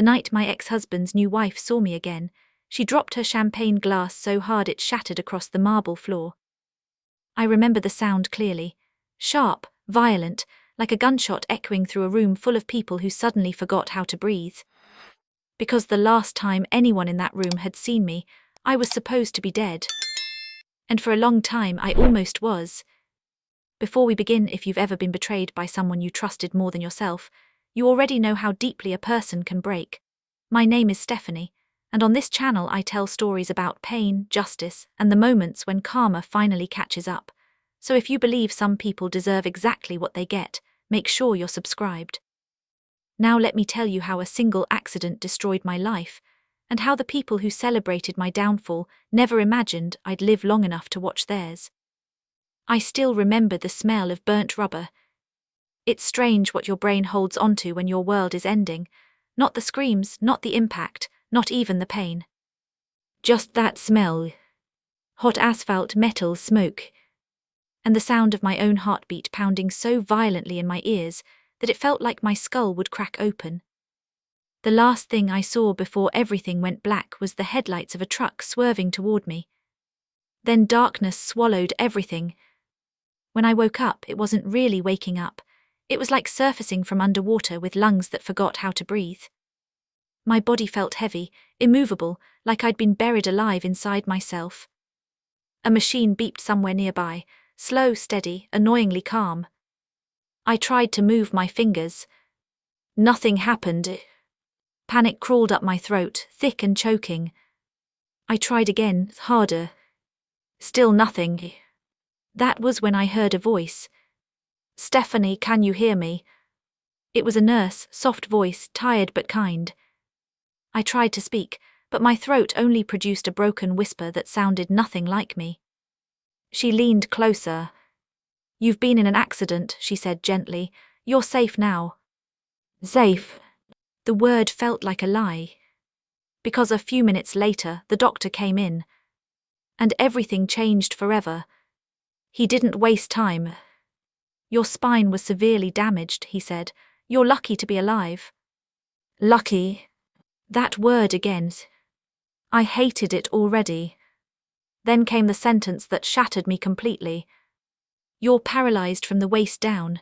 The night my ex-husband's new wife saw me again, she dropped her champagne glass so hard it shattered across the marble floor. I remember the sound clearly. Sharp, violent, like a gunshot echoing through a room full of people who suddenly forgot how to breathe. Because the last time anyone in that room had seen me, I was supposed to be dead. And for a long time I almost was. Before we begin, if you've ever been betrayed by someone you trusted more than yourself, you already know how deeply a person can break. My name is Stephanie, and on this channel I tell stories about pain, justice, and the moments when karma finally catches up. So if you believe some people deserve exactly what they get, make sure you're subscribed. Now let me tell you how a single accident destroyed my life, and how the people who celebrated my downfall never imagined I'd live long enough to watch theirs. I still remember the smell of burnt rubber. It's strange what your brain holds onto when your world is ending. Not the screams, not the impact, not even the pain. Just that smell. Hot asphalt, metal, smoke. And the sound of my own heartbeat pounding so violently in my ears that it felt like my skull would crack open. The last thing I saw before everything went black was the headlights of a truck swerving toward me. Then darkness swallowed everything. When I woke up, it wasn't really waking up. It was like surfacing from underwater with lungs that forgot how to breathe. My body felt heavy, immovable, like I'd been buried alive inside myself. A machine beeped somewhere nearby, slow, steady, annoyingly calm. I tried to move my fingers. Nothing happened. Panic crawled up my throat, thick and choking. I tried again, harder. Still nothing. That was when I heard a voice. "Stephanie, can you hear me?" It was a nurse, soft voice, tired but kind. I tried to speak, but my throat only produced a broken whisper that sounded nothing like me. She leaned closer. "You've been in an accident," she said gently. "You're safe now." Safe. The word felt like a lie. Because a few minutes later, the doctor came in. And everything changed forever. He didn't waste time. "Your spine was severely damaged," he said. "You're lucky to be alive." Lucky. That word again. I hated it already. Then came the sentence that shattered me completely. "You're paralyzed from the waist down."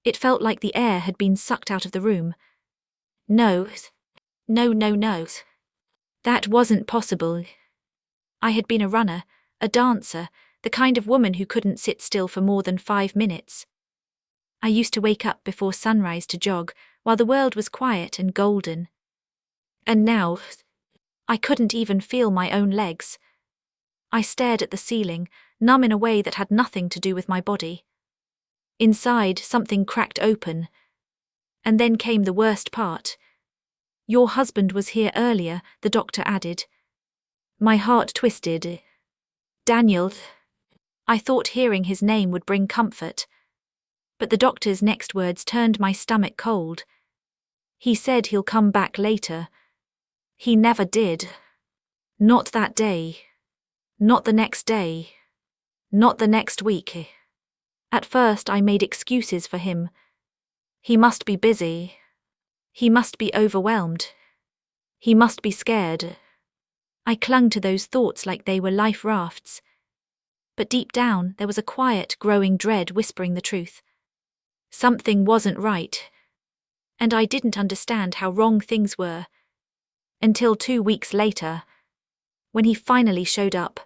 It felt like the air had been sucked out of the room. No. No. That wasn't possible. I had been a runner, a dancer, the kind of woman who couldn't sit still for more than 5 minutes. I used to wake up before sunrise to jog, while the world was quiet and golden. And now, I couldn't even feel my own legs. I stared at the ceiling, numb in a way that had nothing to do with my body. Inside, something cracked open. And then came the worst part. "Your husband was here earlier," the doctor added. My heart twisted. "Daniel." I thought hearing his name would bring comfort. But the doctor's next words turned my stomach cold. "He said he'll come back later." He never did. Not that day. Not the next day. Not the next week. At first I made excuses for him. He must be busy. He must be overwhelmed. He must be scared. I clung to those thoughts like they were life rafts. But deep down, there was a quiet, growing dread whispering the truth. Something wasn't right. And I didn't understand how wrong things were. Until 2 weeks later, when he finally showed up.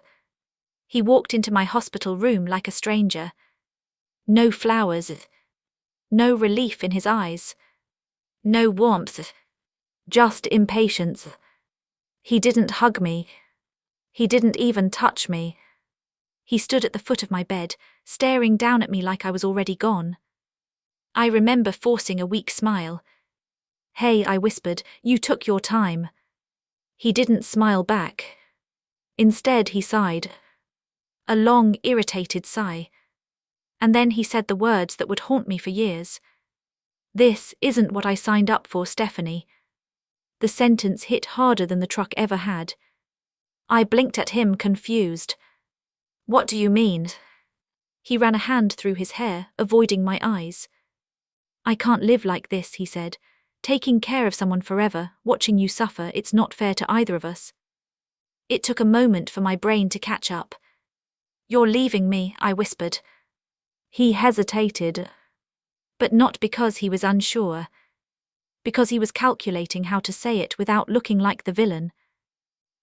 He walked into my hospital room like a stranger. No flowers. No relief in his eyes. No warmth. Just impatience. He didn't hug me. He didn't even touch me. He stood at the foot of my bed, staring down at me like I was already gone. I remember forcing a weak smile. "Hey," I whispered, "you took your time." He didn't smile back. Instead, he sighed. A long, irritated sigh. And then he said the words that would haunt me for years. "This isn't what I signed up for, Stephanie." The sentence hit harder than the truck ever had. I blinked at him, confused. "What do you mean?" He ran a hand through his hair, avoiding my eyes. "I can't live like this," he said. Taking care of someone forever, watching you suffer, it's not fair to either of us. It took a moment for my brain to catch up. You're leaving me, I whispered. He hesitated. But not because he was unsure. Because he was calculating how to say it without looking like the villain.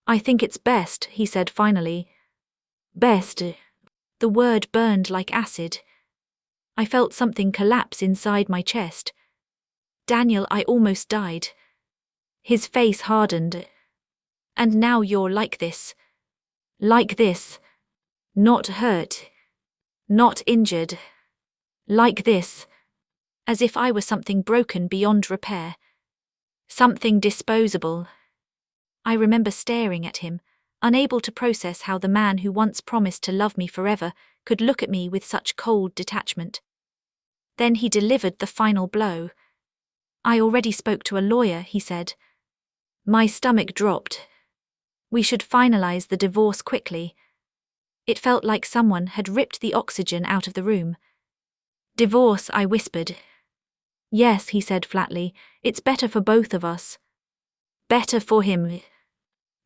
I think it's best, he said finally. Best. The word burned like acid. I felt something collapse inside my chest. Daniel, I almost died. His face hardened. And now you're like this. Like this. Not hurt. Not injured. Like this. As if I were something broken beyond repair. Something disposable. I remember staring at him, unable to process how the man who once promised to love me forever could look at me with such cold detachment. Then he delivered the final blow. I already spoke to a lawyer, he said. My stomach dropped. We should finalize the divorce quickly. It felt like someone had ripped the oxygen out of the room. Divorce, I whispered. Yes, he said flatly, it's better for both of us. Better for him.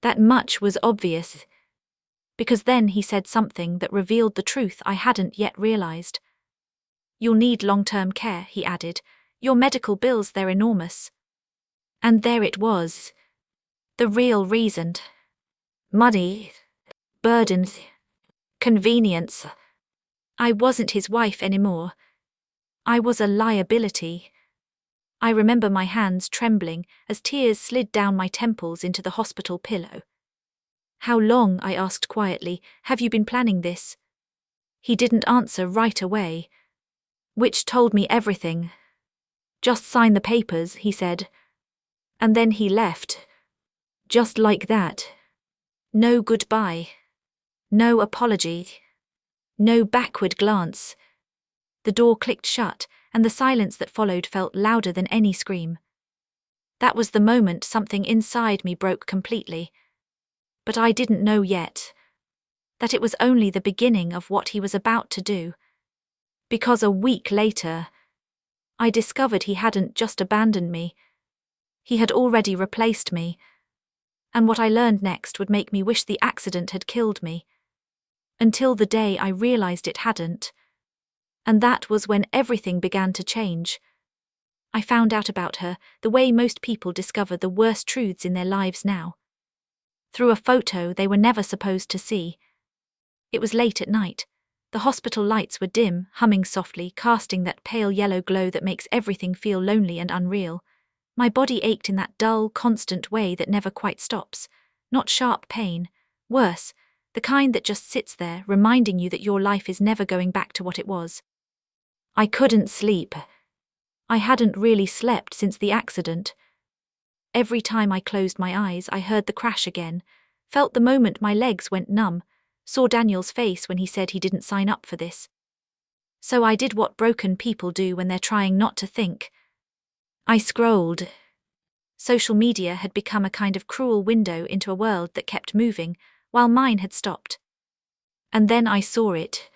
That much was obvious. Because then he said something that revealed the truth I hadn't yet realized. You'll need long-term care, he added. Your medical bills, they're enormous. And there it was. The real reason. Money. Burdens. Convenience. I wasn't his wife anymore. I was a liability. I remember my hands trembling as tears slid down my temples into the hospital pillow. How long, I asked quietly, have you been planning this? He didn't answer right away. Which told me everything. Just sign the papers, he said. And then he left. Just like that. No goodbye. No apology. No backward glance. The door clicked shut, and the silence that followed felt louder than any scream. That was the moment something inside me broke completely. But I didn't know yet that it was only the beginning of what he was about to do. Because a week later, I discovered he hadn't just abandoned me. He had already replaced me. And what I learned next would make me wish the accident had killed me. Until the day I realized it hadn't. And that was when everything began to change. I found out about her the way most people discover the worst truths in their lives now. Through a photo they were never supposed to see. It was late at night. The hospital lights were dim, humming softly, casting that pale yellow glow that makes everything feel lonely and unreal. My body ached in that dull, constant way that never quite stops. Not sharp pain. Worse, the kind that just sits there, reminding you that your life is never going back to what it was. I couldn't sleep. I hadn't really slept since the accident. Every time I closed my eyes, I heard the crash again, felt the moment my legs went numb, saw Daniel's face when he said he didn't sign up for this. So I did what broken people do when they're trying not to think. I scrolled. Social media had become a kind of cruel window into a world that kept moving, while mine had stopped. And then I saw it.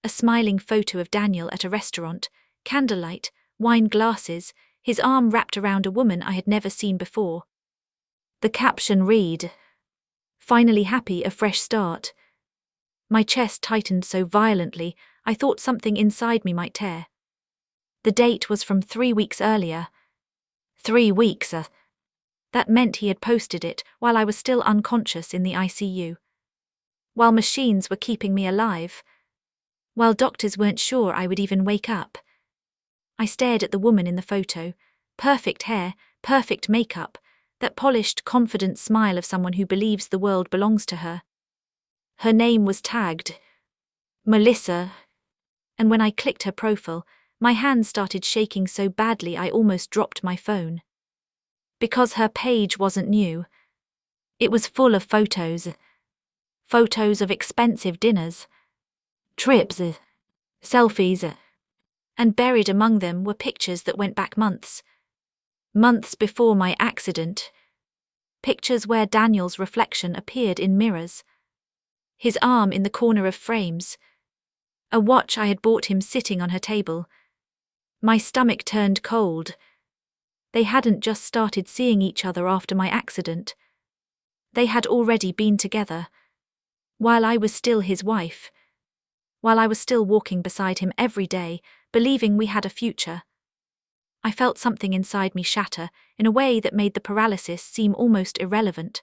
A smiling photo of Daniel at a restaurant, candlelight, wine glasses, his arm wrapped around a woman I had never seen before. The caption read, "Finally happy, a fresh start." My chest tightened so violently, I thought something inside me might tear. The date was from 3 weeks earlier. 3 weeks. That meant he had posted it while I was still unconscious in the ICU. While machines were keeping me alive. While doctors weren't sure I would even wake up. I stared at the woman in the photo. Perfect hair, perfect makeup, that polished, confident smile of someone who believes the world belongs to her. Her name was tagged. Melissa. And when I clicked her profile, my hands started shaking so badly I almost dropped my phone. Because her page wasn't new. It was full of photos. Photos of expensive dinners. Trips. Selfies. And buried among them were pictures that went back months. Months before my accident. Pictures where Daniel's reflection appeared in mirrors. His arm in the corner of frames. A watch I had bought him sitting on her table. My stomach turned cold. They hadn't just started seeing each other after my accident. They had already been together. While I was still his wife. While I was still walking beside him every day, believing we had a future. I felt something inside me shatter in a way that made the paralysis seem almost irrelevant.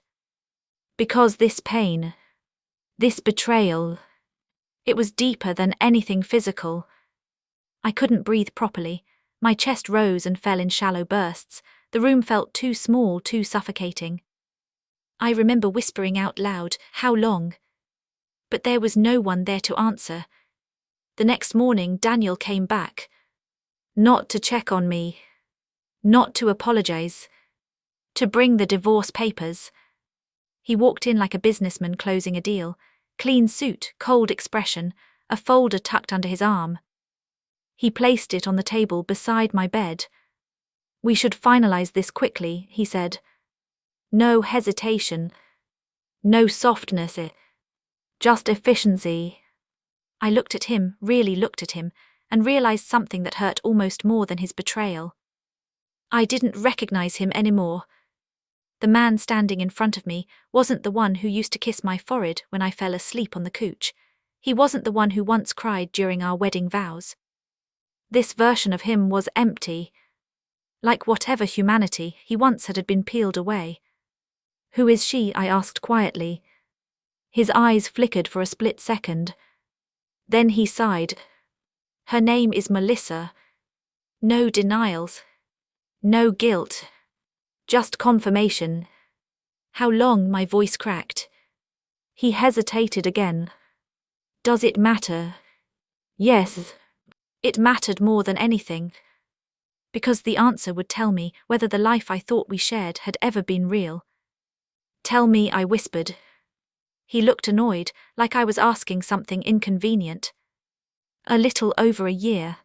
Because this pain, this betrayal, it was deeper than anything physical. I couldn't breathe properly. My chest rose and fell in shallow bursts. The room felt too small, too suffocating. I remember whispering out loud, "How long?" But there was no one there to answer. The next morning, Daniel came back. Not to check on me. Not to apologize. To bring the divorce papers. He walked in like a businessman closing a deal. Clean suit, cold expression, a folder tucked under his arm. He placed it on the table beside my bed. "We should finalize this quickly," he said. "No hesitation. No softness. Just efficiency." I looked at him, really looked at him, and realized something that hurt almost more than his betrayal. I didn't recognize him anymore. The man standing in front of me wasn't the one who used to kiss my forehead when I fell asleep on the couch. He wasn't the one who once cried during our wedding vows. This version of him was empty. Like whatever humanity he once had been peeled away. "Who is she?" I asked quietly. His eyes flickered for a split second. Then he sighed. "Her name is Melissa." No denials. No guilt. Just confirmation. "How long?" my voice cracked. He hesitated again. "Does it matter?" Yes. It mattered more than anything. Because the answer would tell me whether the life I thought we shared had ever been real. "Tell me," I whispered. He looked annoyed, like I was asking something inconvenient. "A little over a year."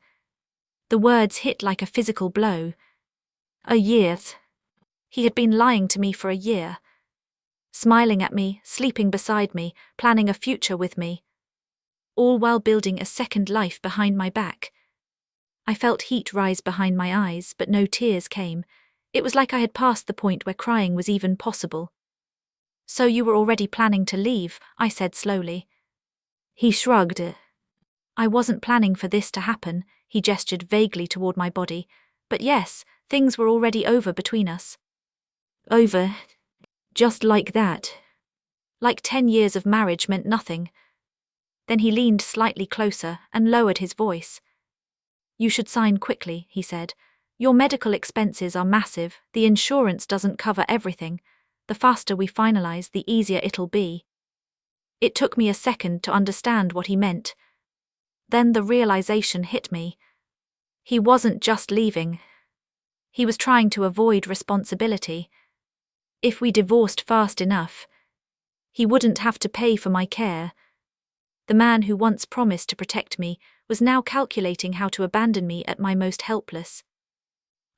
The words hit like a physical blow. A year. He had been lying to me for a year. Smiling at me, sleeping beside me, planning a future with me. All while building a second life behind my back. I felt heat rise behind my eyes, but no tears came. It was like I had passed the point where crying was even possible. "So you were already planning to leave," I said slowly. He shrugged. "I wasn't planning for this to happen," he gestured vaguely toward my body. "But yes, things were already over between us." Over. Just like that. Like 10 years of marriage meant nothing. Then he leaned slightly closer and lowered his voice. "You should sign quickly," he said. "Your medical expenses are massive, the insurance doesn't cover everything. The faster we finalize, the easier it'll be." It took me a second to understand what he meant. Then the realization hit me. He wasn't just leaving. He was trying to avoid responsibility. If we divorced fast enough, he wouldn't have to pay for my care. The man who once promised to protect me was now calculating how to abandon me at my most helpless.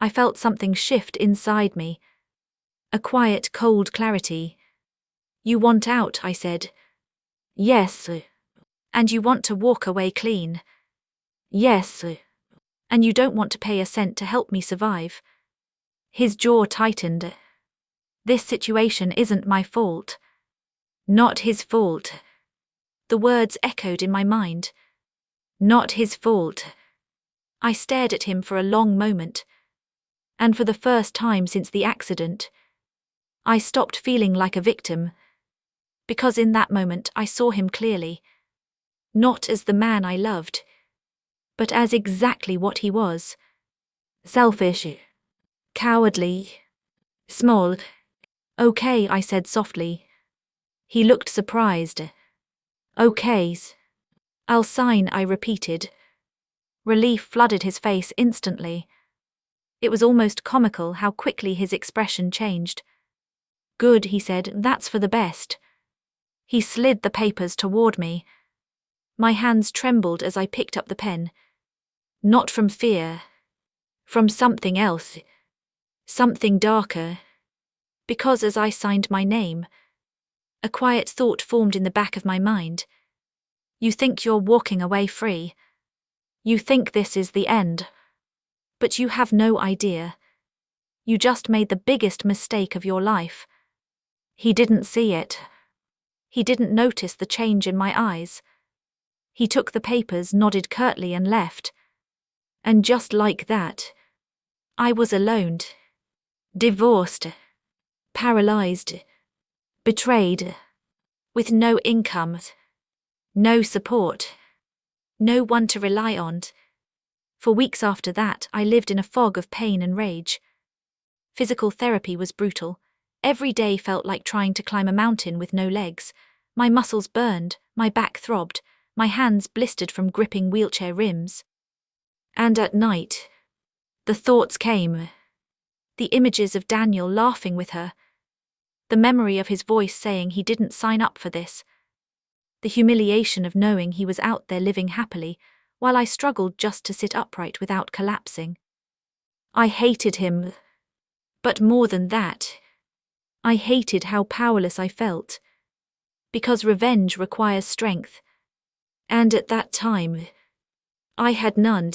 I felt something shift inside me. A quiet, cold clarity. "You want out," I said. "Yes." "And you want to walk away clean." "Yes." "And you don't want to pay a cent to help me survive." His jaw tightened. "This situation isn't my fault." "Not his fault." The words echoed in my mind. "Not his fault." I stared at him for a long moment. And for the first time since the accident, I stopped feeling like a victim. Because in that moment I saw him clearly. Not as the man I loved, but as exactly what he was. Selfish. Cowardly. Small. "Okay," I said softly. He looked surprised. "Okay. I'll sign," I repeated. Relief flooded his face instantly. It was almost comical how quickly his expression changed. "Good," he said, "that's for the best." He slid the papers toward me. My hands trembled as I picked up the pen. Not from fear. From something else. Something darker. Because as I signed my name, a quiet thought formed in the back of my mind. You think you're walking away free. You think this is the end. But you have no idea. You just made the biggest mistake of your life." He didn't see it. He didn't notice the change in my eyes. He took the papers, nodded curtly, and left. And just like that, I was alone. Divorced. Paralyzed. Betrayed. With no income. No support. No one to rely on. For weeks after that, I lived in a fog of pain and rage. Physical therapy was brutal. Every day felt like trying to climb a mountain with no legs. My muscles burned, my back throbbed, my hands blistered from gripping wheelchair rims. And at night, the thoughts came. The images of Daniel laughing with her. The memory of his voice saying he didn't sign up for this. The humiliation of knowing he was out there living happily, while I struggled just to sit upright without collapsing. I hated him. But more than that, I hated how powerless I felt. Because revenge requires strength. And at that time, I had none.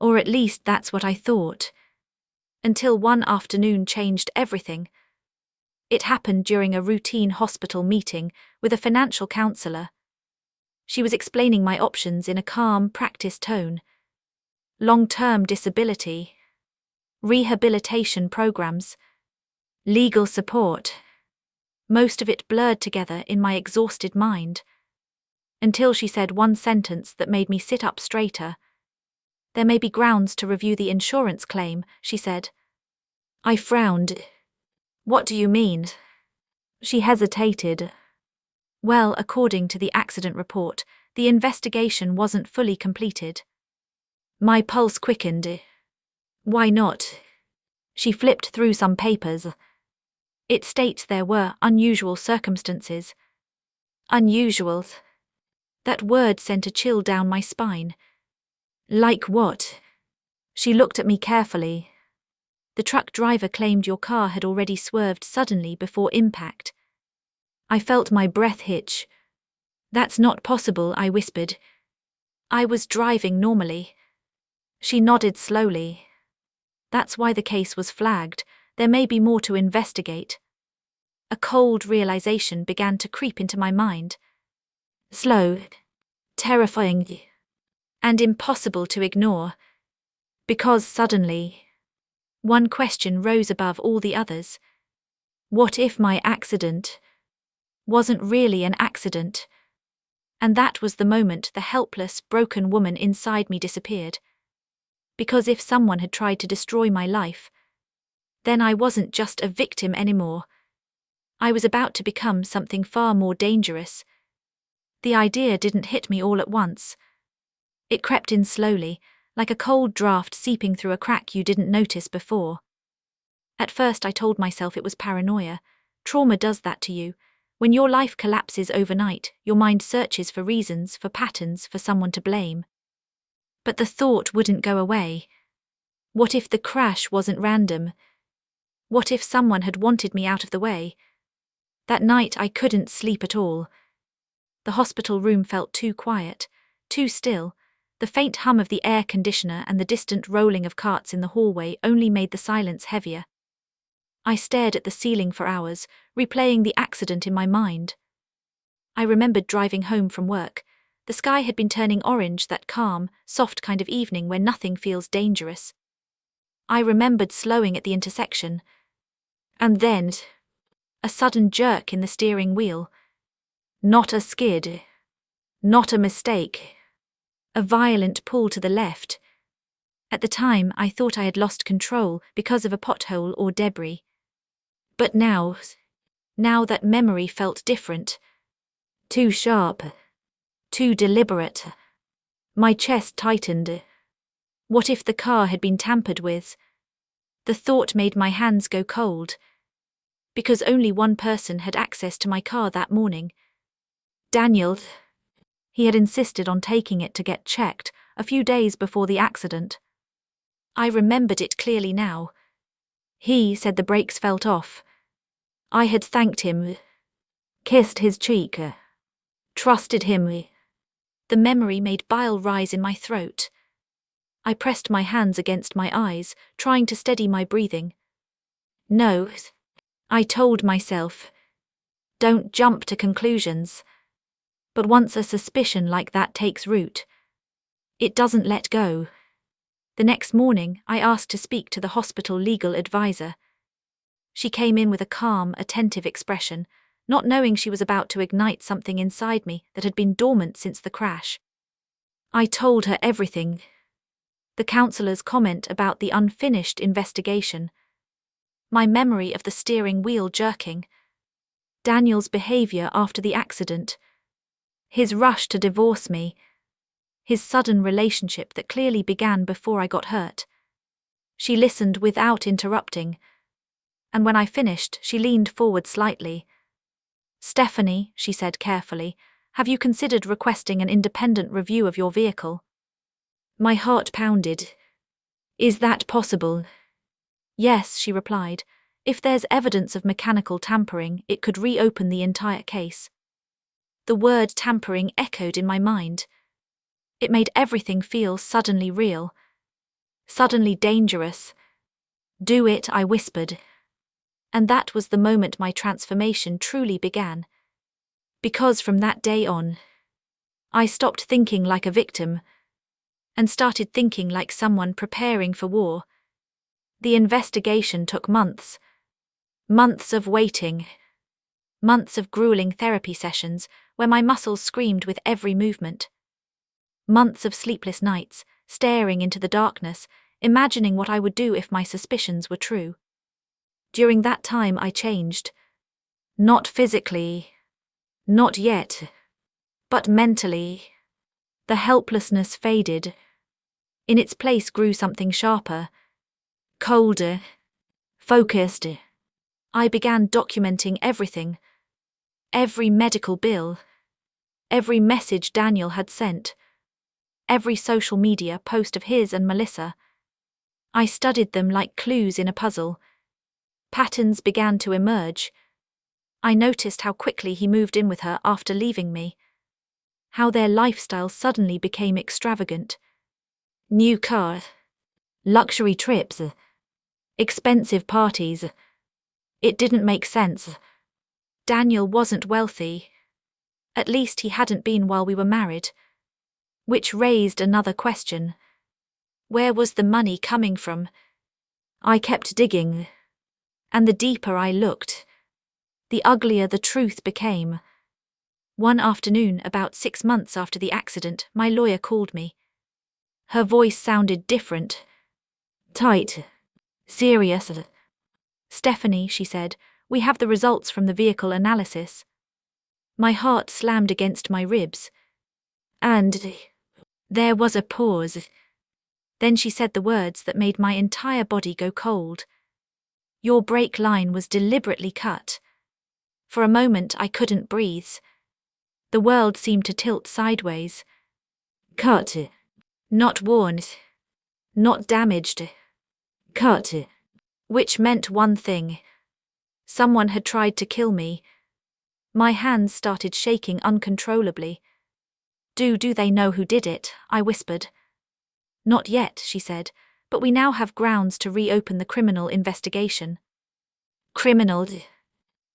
Or at least that's what I thought. Until one afternoon changed everything. It happened during a routine hospital meeting with a financial counselor. She was explaining my options in a calm, practiced tone. Long-term disability, rehabilitation programs, legal support. Most of it blurred together in my exhausted mind. Until she said one sentence that made me sit up straighter. "There may be grounds to review the insurance claim," she said. I frowned. "What do you mean?" She hesitated. "Well, according to the accident report, the investigation wasn't fully completed." My pulse quickened. "Why not?" She flipped through some papers. "It states there were unusual circumstances." Unusual. That word sent a chill down my spine. Like what? She looked at me carefully. "The truck driver claimed your car had already swerved suddenly before impact." I felt my breath hitch. "That's not possible," I whispered. "I was driving normally." She nodded slowly. "That's why the case was flagged. There may be more to investigate." A cold realization began to creep into my mind. Slow, terrifying, and impossible to ignore. Because suddenly, one question rose above all the others. What if my accident wasn't really an accident? And that was the moment the helpless, broken woman inside me disappeared. Because if someone had tried to destroy my life, then I wasn't just a victim anymore. I was about to become something far more dangerous. The idea didn't hit me all at once. It crept in slowly, like a cold draft seeping through a crack you didn't notice before. At first I told myself it was paranoia. Trauma does that to you. When your life collapses overnight, your mind searches for reasons, for patterns, for someone to blame. But the thought wouldn't go away. What if the crash wasn't random? What if someone had wanted me out of the way? That night I couldn't sleep at all. The hospital room felt too quiet, too still. The faint hum of the air conditioner and the distant rolling of carts in the hallway only made the silence heavier. I stared at the ceiling for hours, replaying the accident in my mind. I remembered driving home from work. The sky had been turning orange, that calm, soft kind of evening where nothing feels dangerous. I remembered slowing at the intersection. And then, a sudden jerk in the steering wheel. Not a skid. Not a mistake. A violent pull to the left. At the time, I thought I had lost control because of a pothole or debris. But now that memory felt different. Too sharp. Too deliberate. My chest tightened. What if the car had been tampered with? The thought made my hands go cold. Because only one person had access to my car that morning. Daniel. He had insisted on taking it to get checked a few days before the accident. I remembered it clearly now. He said the brakes felt off. I had thanked him. Kissed his cheek. Trusted him. The memory made bile rise in my throat. I pressed my hands against my eyes, trying to steady my breathing. No, I told myself. Don't jump to conclusions. But once a suspicion like that takes root, it doesn't let go. The next morning, I asked to speak to the hospital legal advisor. She came in with a calm, attentive expression, not knowing she was about to ignite something inside me that had been dormant since the crash. I told her everything. The counselor's comment about the unfinished investigation, my memory of the steering wheel jerking, Daniel's behavior after the accident, his rush to divorce me, his sudden relationship that clearly began before I got hurt. She listened without interrupting, and when I finished, she leaned forward slightly. "Stephanie," she said carefully, "have you considered requesting an independent review of your vehicle?" My heart pounded. "Is that possible?" "Yes," she replied. "If there's evidence of mechanical tampering, it could reopen the entire case." The word tampering echoed in my mind. It made everything feel suddenly real, suddenly dangerous. "Do it," I whispered. And that was the moment my transformation truly began. Because from that day on, I stopped thinking like a victim and started thinking like someone preparing for war. The investigation took months. Months of waiting. Months of grueling therapy sessions where my muscles screamed with every movement. Months of sleepless nights, staring into the darkness, imagining what I would do if my suspicions were true. During that time I changed. Not physically. Not yet. But mentally. The helplessness faded. In its place grew something sharper, colder, focused. I began documenting everything. Every medical bill. Every message Daniel had sent. Every social media post of his and Melissa. I studied them like clues in a puzzle. Patterns began to emerge. I noticed how quickly he moved in with her after leaving me. How their lifestyle suddenly became extravagant. New car. Luxury trips. Expensive parties. It didn't make sense. Daniel wasn't wealthy. At least he hadn't been while we were married. Which raised another question. Where was the money coming from? I kept digging. And the deeper I looked, the uglier the truth became. One afternoon, about 6 months after the accident, my lawyer called me. Her voice sounded different. Tight. Serious. "Stephanie," she said, "we have the results from the vehicle analysis." My heart slammed against my ribs. And there was a pause. Then she said the words that made my entire body go cold. "Your brake line was deliberately cut." For a moment I couldn't breathe. The world seemed to tilt sideways. Cut. Not worn. Not damaged. Cut. Which meant one thing. Someone had tried to kill me. My hands started shaking uncontrollably. Do they know who did it?" I whispered. "Not yet," she said, "but we now have grounds to reopen the criminal investigation." Criminal.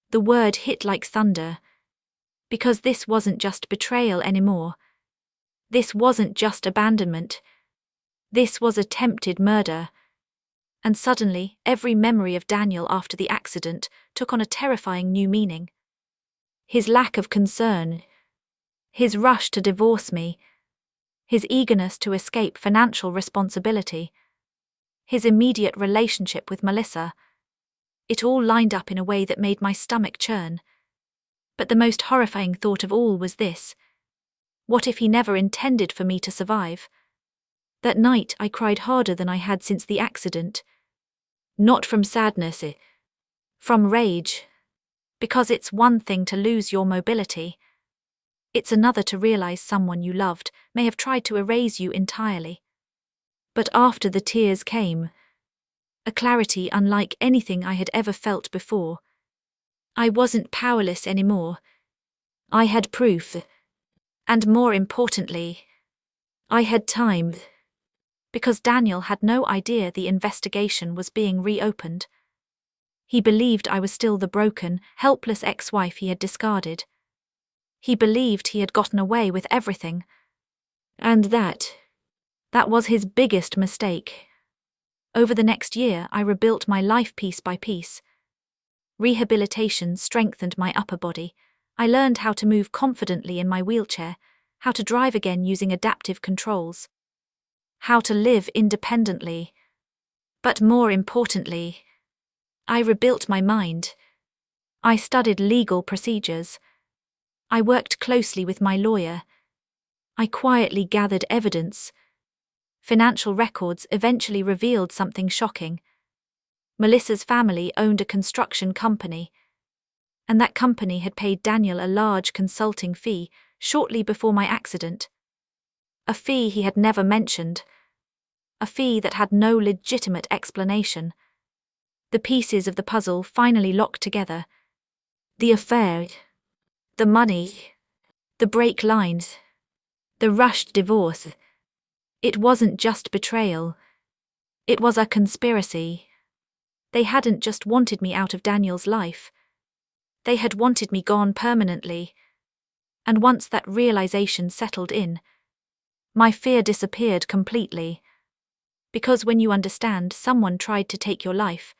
The word hit like thunder. Because this wasn't just betrayal anymore. This wasn't just abandonment. This was attempted murder. And suddenly, every memory of Daniel after the accident took on a terrifying new meaning. His lack of concern. His rush to divorce me. His eagerness to escape financial responsibility. His immediate relationship with Melissa. It all lined up in a way that made my stomach churn. But the most horrifying thought of all was this. What if he never intended for me to survive? That night I cried harder than I had since the accident. Not from sadness, from rage. Because it's one thing to lose your mobility. It's another to realize someone you loved may have tried to erase you entirely. But after the tears came, a clarity unlike anything I had ever felt before. I wasn't powerless anymore. I had proof. And more importantly, I had time. Because Daniel had no idea the investigation was being reopened. He believed I was still the broken, helpless ex-wife he had discarded. He believed he had gotten away with everything. And that was his biggest mistake. Over the next year, I rebuilt my life piece by piece. Rehabilitation strengthened my upper body. I learned how to move confidently in my wheelchair, how to drive again using adaptive controls, how to live independently. But more importantly, I rebuilt my mind. I studied legal procedures. I worked closely with my lawyer. I quietly gathered evidence. Financial records eventually revealed something shocking. Melissa's family owned a construction company, and that company had paid Daniel a large consulting fee shortly before my accident. A fee he had never mentioned. A fee that had no legitimate explanation. The pieces of the puzzle finally locked together. The affair, the money, the break lines, the rushed divorce. It wasn't just betrayal. It was a conspiracy. They hadn't just wanted me out of Daniel's life. They had wanted me gone permanently. And once that realization settled in, my fear disappeared completely. Because when you understand someone tried to take your life,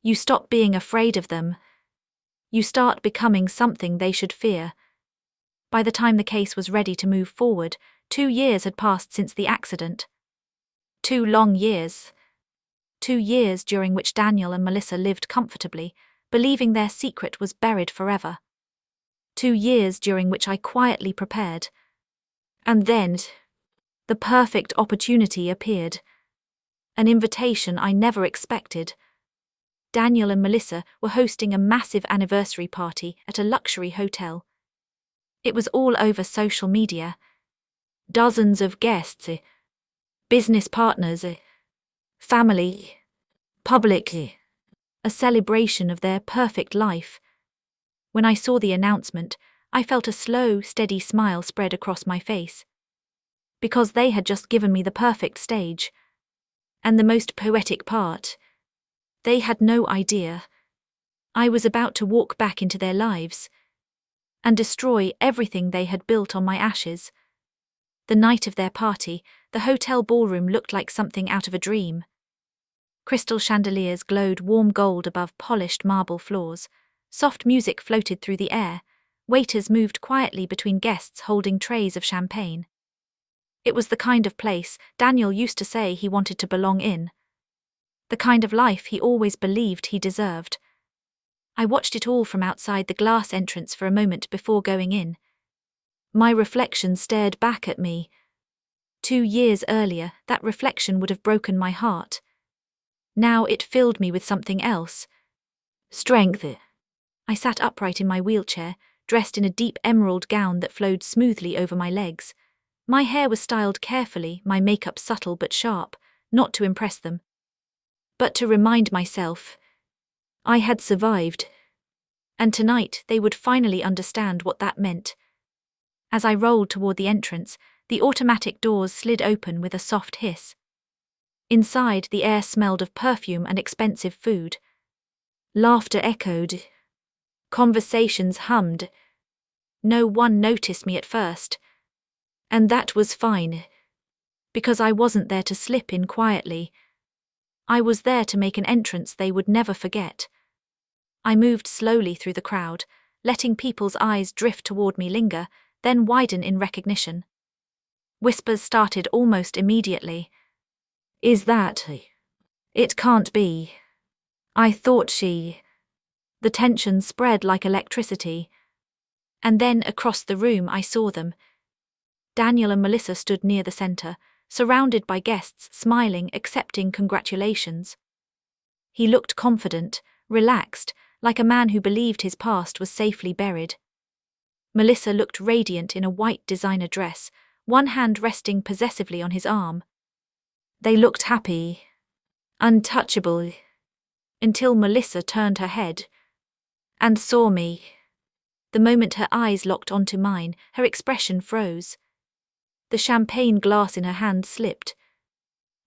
you stop being afraid of them. You start becoming something they should fear. By the time the case was ready to move forward, 2 years had passed since the accident. 2 long years. 2 years during which Daniel and Melissa lived comfortably, believing their secret was buried forever. 2 years during which I quietly prepared. And then, the perfect opportunity appeared. An invitation I never expected. Daniel and Melissa were hosting a massive anniversary party at a luxury hotel. It was all over social media. Dozens of guests, business partners, family, public, a celebration of their perfect life. When I saw the announcement, I felt a slow, steady smile spread across my face. Because they had just given me the perfect stage. And the most poetic part, they had no idea. I was about to walk back into their lives and destroy everything they had built on my ashes. The night of their party, the hotel ballroom looked like something out of a dream. Crystal chandeliers glowed warm gold above polished marble floors. Soft music floated through the air. Waiters moved quietly between guests holding trays of champagne. It was the kind of place Daniel used to say he wanted to belong in. The kind of life he always believed he deserved. I watched it all from outside the glass entrance for a moment before going in. My reflection stared back at me. 2 years earlier, that reflection would have broken my heart. Now it filled me with something else. Strength. I sat upright in my wheelchair, dressed in a deep emerald gown that flowed smoothly over my legs. My hair was styled carefully, my makeup subtle but sharp, not to impress them, but to remind myself I had survived. And tonight they would finally understand what that meant. As I rolled toward the entrance, the automatic doors slid open with a soft hiss. Inside, the air smelled of perfume and expensive food. Laughter echoed. Conversations hummed. No one noticed me at first. And that was fine. Because I wasn't there to slip in quietly. I was there to make an entrance they would never forget. I moved slowly through the crowd, letting people's eyes drift toward me, linger, then widen in recognition. Whispers started almost immediately. Is that? It can't be. I thought she. The tension spread like electricity. And then across the room I saw them. Daniel and Melissa stood near the center, surrounded by guests, smiling, accepting congratulations. He looked confident, relaxed, like a man who believed his past was safely buried. Melissa looked radiant in a white designer dress, one hand resting possessively on his arm. They looked happy, untouchable, until Melissa turned her head and saw me. The moment her eyes locked onto mine, her expression froze. The champagne glass in her hand slipped.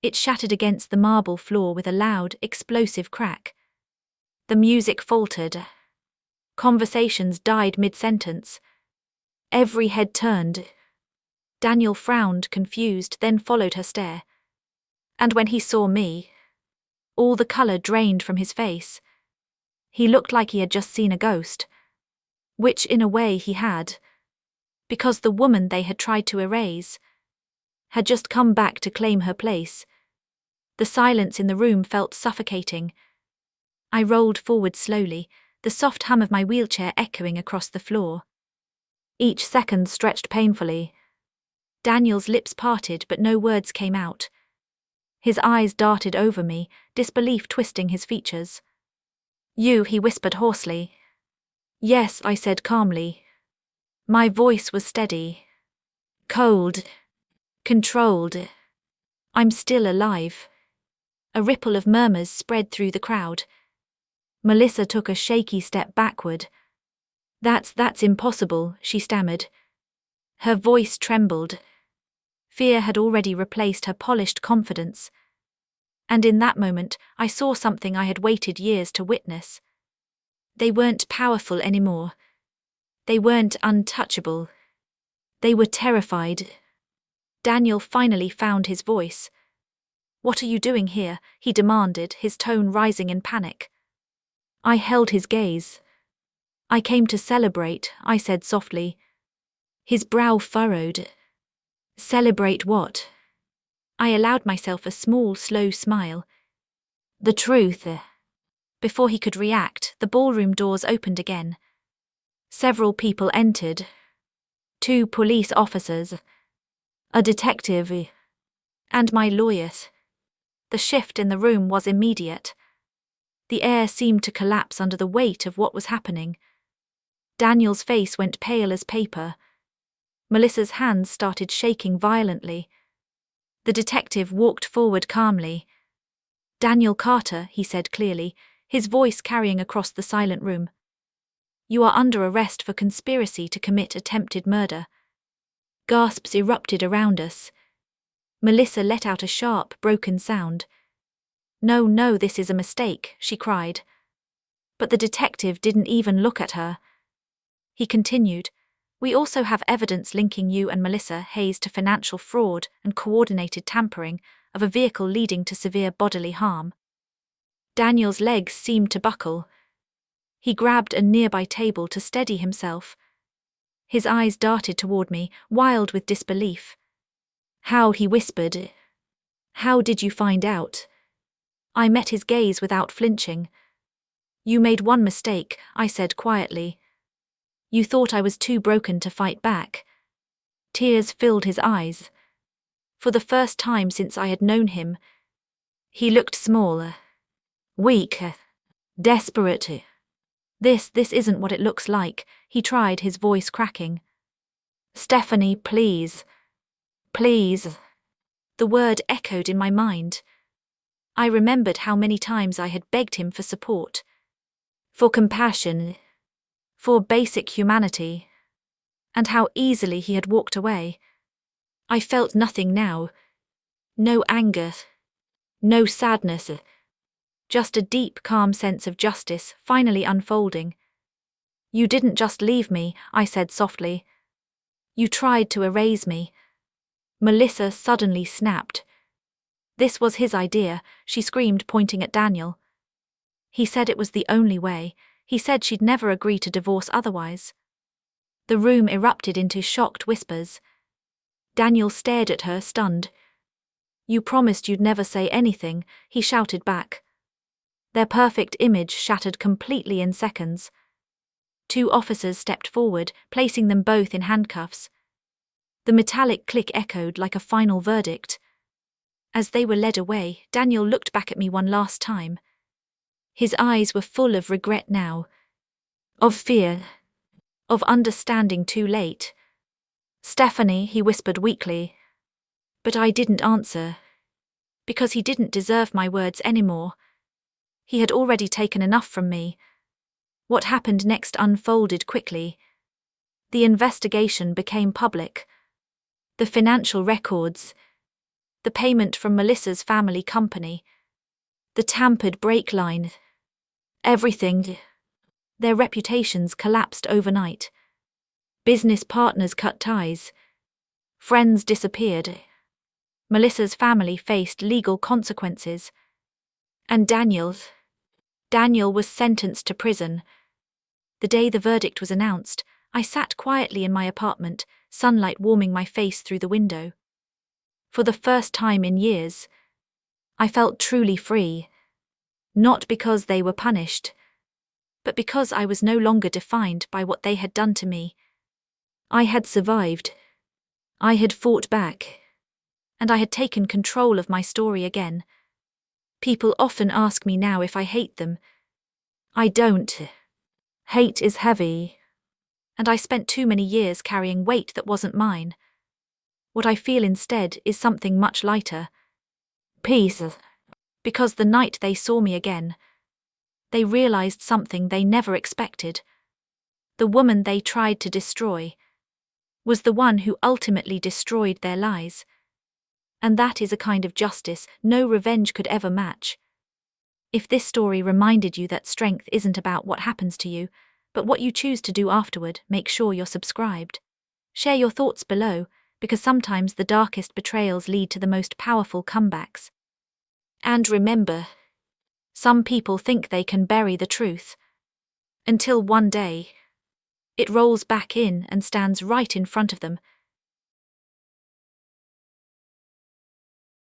It shattered against the marble floor with a loud, explosive crack. The music faltered. Conversations died mid-sentence. Every head turned. Daniel frowned, confused, then followed her stare. And when he saw me, all the color drained from his face. He looked like he had just seen a ghost. Which in a way he had. Because the woman they had tried to erase had just come back to claim her place. The silence in the room felt suffocating. I rolled forward slowly, the soft hum of my wheelchair echoing across the floor. Each second stretched painfully. Daniel's lips parted, but no words came out. His eyes darted over me, disbelief twisting his features. "You," he whispered hoarsely. "Yes," I said calmly. My voice was steady. Cold. Controlled. "I'm still alive." A ripple of murmurs spread through the crowd. Melissa took a shaky step backward. That's impossible," she stammered. Her voice trembled. Fear had already replaced her polished confidence. And in that moment, I saw something I had waited years to witness. They weren't powerful anymore. They weren't untouchable. They were terrified. Daniel finally found his voice. "What are you doing here?" he demanded, his tone rising in panic. I held his gaze. "I came to celebrate," I said softly. His brow furrowed. "Celebrate what?" I allowed myself a small, slow smile. "The truth." Before he could react, the ballroom doors opened again. Several people entered. 2 police officers, a detective, and my lawyers. The shift in the room was immediate. The air seemed to collapse under the weight of what was happening. Daniel's face went pale as paper. Melissa's hands started shaking violently. The detective walked forward calmly. "Daniel Carter," he said clearly, his voice carrying across the silent room. "You are under arrest for conspiracy to commit attempted murder." Gasps erupted around us. Melissa let out a sharp, broken sound. No, this is a mistake," she cried. But the detective didn't even look at her. He continued, "We also have evidence linking you and Melissa Hayes to financial fraud and coordinated tampering of a vehicle leading to severe bodily harm." Daniel's legs seemed to buckle. He grabbed a nearby table to steady himself. His eyes darted toward me, wild with disbelief. "How?" he whispered. "How did you find out?" I met his gaze without flinching. "You made one mistake," I said quietly. "You thought I was too broken to fight back." Tears filled his eyes. For the first time since I had known him, he looked small, weak, desperate. This isn't what it looks like," he tried, his voice cracking. "Stephanie, please. Please." The word echoed in my mind. I remembered how many times I had begged him for support, for compassion, for basic humanity, and how easily he had walked away. I felt nothing now. No anger, no sadness, just a deep, calm sense of justice finally unfolding. "You didn't just leave me," I said softly. "You tried to erase me." Melissa suddenly snapped. This was his idea, she screamed, pointing at Daniel. He said it was the only way. He said she'd never agree to divorce otherwise. The room erupted into shocked whispers. Daniel stared at her, stunned. "You promised you'd never say anything," he shouted back. Their perfect image shattered completely in seconds. 2 officers stepped forward, placing them both in handcuffs. The metallic click echoed like a final verdict. As they were led away, Daniel looked back at me one last time. His eyes were full of regret now. Of fear. Of understanding too late. "Stephanie," he whispered weakly. But I didn't answer. Because he didn't deserve my words anymore. He had already taken enough from me. What happened next unfolded quickly. The investigation became public. The financial records. The payment from Melissa's family company. The tampered brake line. everything. Their reputations collapsed overnight. Business partners cut ties. Friends disappeared. Melissa's family faced legal consequences. And Daniel was sentenced to prison. The day the verdict was announced, I sat quietly in my apartment, sunlight warming my face through the window. For the first time in years, I felt truly free. Not because they were punished, but because I was no longer defined by what they had done to me. I had survived. I had fought back. And I had taken control of my story again. People often ask me now if I hate them. I don't. Hate is heavy. And I spent too many years carrying weight that wasn't mine. What I feel instead is something much lighter. Peace. Because the night they saw me again, they realized something they never expected. The woman they tried to destroy was the one who ultimately destroyed their lies. And that is a kind of justice no revenge could ever match. If this story reminded you that strength isn't about what happens to you, but what you choose to do afterward, make sure you're subscribed. Share your thoughts below, because sometimes the darkest betrayals lead to the most powerful comebacks. And remember, some people think they can bury the truth. Until one day, it rolls back in and stands right in front of them,